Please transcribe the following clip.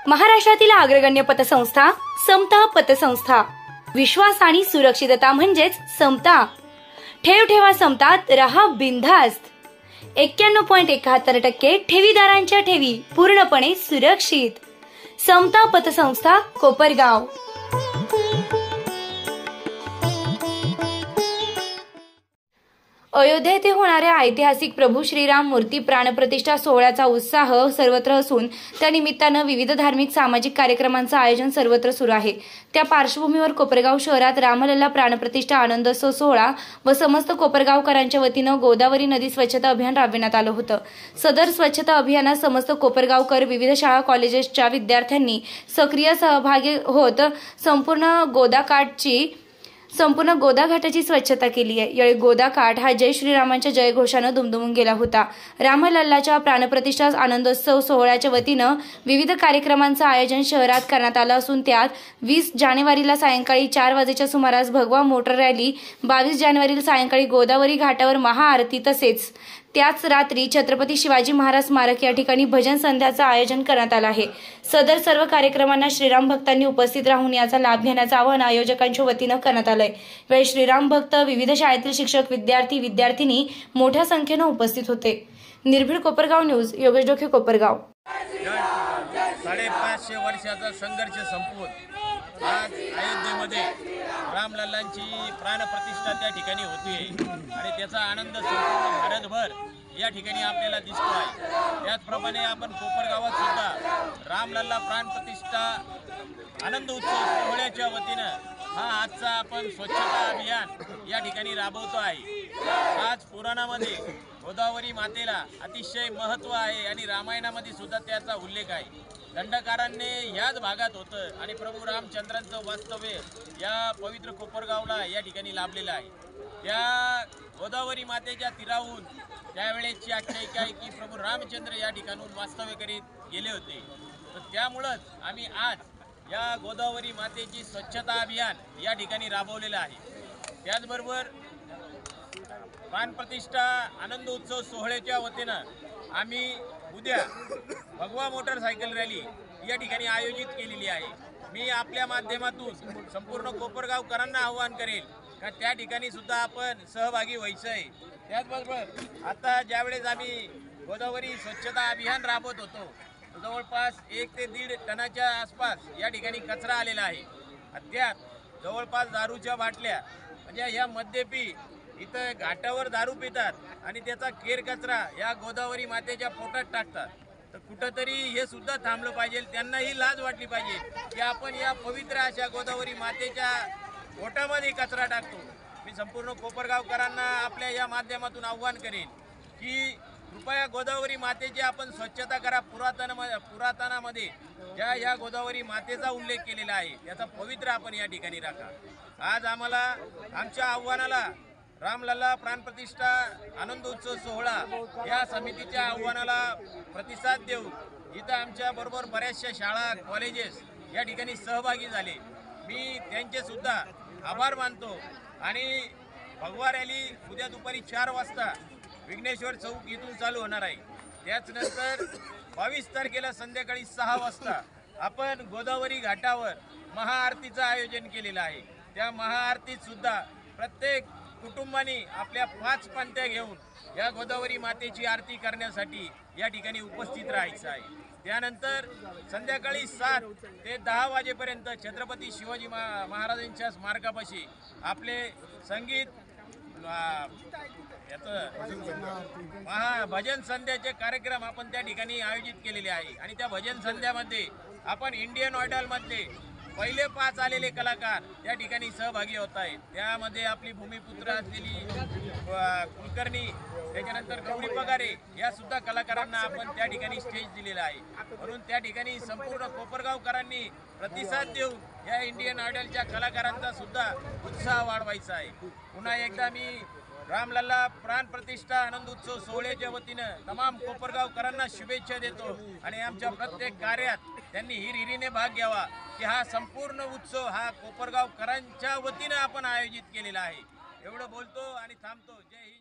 महाराष्ट्रातील अग्रगण्य पतसंस्था समता पतसंस्था। विश्वास आणि सुरक्षितता म्हणजेच समता। ठेव ठेवा समतात, रहा बिनधास्त। 91.71% ठेवीदारांच्या ठेवी पूर्णपणे सुरक्षित। समता पतसंस्था, कोपरगाव। अयोध्या येथे होणाऱ्या ऐतिहासिक प्रभू श्रीराम मूर्ती प्राणप्रतिष्ठा सोहळ्याचा उत्साह सर्वत्र असून त्या निमित्तानं विविध धार्मिक सामाजिक कार्यक्रमांचं आयोजन सर्वत्र सुरू आहे। त्या पार्श्वभूमीवर कोपरगाव शहरात रामलल्ला प्राणप्रतिष्ठा आनंदोत्सव सोहळा व समस्त कोपरगावकरांच्या वतीनं गोदावरी नदी स्वच्छता अभियान राबविण्यात आलं होतं। सदर स्वच्छता अभियानात समस्त कोपरगावकर, विविध शाळा कॉलेजेसच्या विद्यार्थ्यांनी सक्रिय सहभागी होत संपूर्ण गोदाघाटाची स्वच्छता केली आहे। यावेळी गोदाघाट हा जय श्रीरामांच्या जयघोषानं दुमदुमून गेला होता। रामलल्लाच्या प्राणप्रतिष्ठा आनंदोत्सव सोहळ्याच्या वतीनं विविध कार्यक्रमांचं आयोजन शहरात करण्यात आलं असून त्यात 20 जानेवारीला सायंकाळी 4 वाजेच्या सुमारास भगवा मोटर रॅली, 22 जानेवारीला सायंकाळी गोदावरी घाटावर महाआरती तसेच त्याच रात्री छत्रपती शिवाजी महाराज स्मारक या ठिकाणी भजन संध्याचं आयोजन करण्यात आलं आहे। सदर सर्व कार्यक्रमांना श्रीराम भक्तांनी उपस्थित राहून याचा लाभ घेण्याचं आवाहन आयोजकांच्या वतीनं करण्यात आलंय। यावेळी श्रीराम भक्त, विविध शाळेतील शिक्षक, विद्यार्थी, विद्यार्थिनी मोठ्या संख्येनं उपस्थित होते। निर्भीड कोपरगाव न्यूज, योगेश डोके, कोपरगाव। 550 वर्षाचा संघर्ष संपवून आज अयोध्येमध्ये रामलल्लांची प्राणप्रतिष्ठा त्या ठिकाणी होती आणि त्याचा आनंद संपूर्ण भारतभर या ठिकाणी आपल्याला दिसतो आहे। त्याचप्रमाणे आपण कोपरगावात सुद्धा रामलल्ला प्राणप्रतिष्ठा आनंद उत्सव सोहळ्याच्या वतीनं हा आजचा आपण स्वच्छता अभियान या ठिकाणी राबवतो आहे। आज पुराणामध्ये गोदावरी मातेला अतिशय महत्त्व आहे आणि रामायणामध्ये सुद्धा त्याचा उल्लेख आहे। दंडकारण्य याच भागात होतं आणि प्रभू रामचंद्रांचं वास्तव्य या पवित्र कोपरगावला या ठिकाणी लाभलेलं आहे। त्या गोदावरी मातेच्या तीरावरून त्यावेळेची आख्यायिका आहे की प्रभू रामचंद्र या ठिकाणून वास्तव्य करीत गेले होते। तर त्यामुळंच आम्ही आज या गोदावरी मातेची स्वच्छता अभियान या ठिकाणी राबवलेलं आहे। त्याचबरोबर प्राणप्रतिष्ठा आनंद उत्सव सोहळ्याच्या वतीनं आम्ही उद्या भगवा मोटरसायकल रॅली या ठिकाणी आयोजित केलेली आहे। मी आपल्या माध्यमातून संपूर्ण कोपरगावकरांना आवाहन करेल का त्या ठिकाणी सुद्धा आपण सहभागी व्हायचं आहे। त्याचबरोबर आता ज्यावेळेस आम्ही गोदावरी स्वच्छता अभियान राबवत होतो जवळपास 1 ते 1.5 टनाच्या आसपास या ठिकाणी कचरा आलेला आहे। अद्याप जवळपास दारूच्या बाटल्या म्हणजे या मद्यपी इथं घाटावर दारू पितात आणि त्याचा केर कचरा या गोदावरी मातेच्या पोटात टाकतात। तर कुठंतरी हे सुद्धा थांबलं पाहिजे, त्यांनाही लाज वाटली पाहिजे की आपण या पवित्र अशा गोदावरी मातेच्या पोटामध्ये कचरा टाकतो। मी संपूर्ण कोपरगावकरांना आपल्या या माध्यमातून आव्हान करेन की कृपया गोदावरी मातेची आपण स्वच्छता करा। पुरातनामध्ये ज्या या गोदावरी मातेचा उल्लेख केलेला आहे त्याचा पवित्र आपण या ठिकाणी राखा। आज आम्हाला आमच्या आव्हानाला रामलल्ला प्राणप्रतिष्ठा आनंदोत्सव सोहळा या समितीच्या आव्हानाला प्रतिसाद देऊन इथं आमच्या बरोबर बऱ्याचशा शाळा कॉलेजेस या ठिकाणी सहभागी झाले। मी त्यांचे सुद्धा आभार मानतो आणि भगवा रॅली उद्या दुपारी 4 वाजता विघ्नेश्वर चौक इथून चालू होणार आहे। त्याचनंतर 22 तारखेला संध्याकाळी 6 वाजता आपण गोदावरी घाटावर महाआरतीचं आयोजन केलेलं आहे। त्या महाआरतीत सुद्धा प्रत्येक कुटुंबाने आपल्या 5 पंत्या घेऊन या गोदावरी मातेची आरती करण्यासाठी या ठिकाणी उपस्थित राहायचं आहे। त्यानंतर संध्याकाळी 7 ते 10 वाजेपर्यंत छत्रपती शिवाजी महाराजांच्या स्मारकापाशी आपले संगीत भजन संध्याचे कार्यक्रम आपण त्या ठिकाणी आयोजित केलेले आहे आणि त्या भजन संध्यामध्ये आपण इंडियन आयडलमध्ये पहिले 5 आलेले कलाकार त्या ठिकाणी सहभागी होत आहेत। त्यामध्ये आपली भूमिपुत्र असलेली कुलकर्णी, त्याच्यानंतर गौरी पगारे या सुद्धा कलाकारांना आपण त्या ठिकाणी स्टेज दिलेला आहे। म्हणून त्या ठिकाणी संपूर्ण कोपरगावकरांनी प्रतिसाद देऊन या इंडियन आयडलच्या कलाकारांचा सुद्धा उत्साह वाढवायचा आहे। पुन्हा एकदा मी रामलल्ला प्राणप्रतिष्ठा आनंद उत्सव सोहळ्याच्या वतीनं तमाम कोपरगावकरांना शुभेच्छा देतो आणि आमच्या प्रत्येक कार्यात त्यांनी हिरिरीने भाग घ्यावा की हा संपूर्ण उत्सव हा कोपरगावकरांच्या वतीनं आपण आयोजित केलेला आहे। एवढं बोलतो आणि थांबतो। जय हिंद।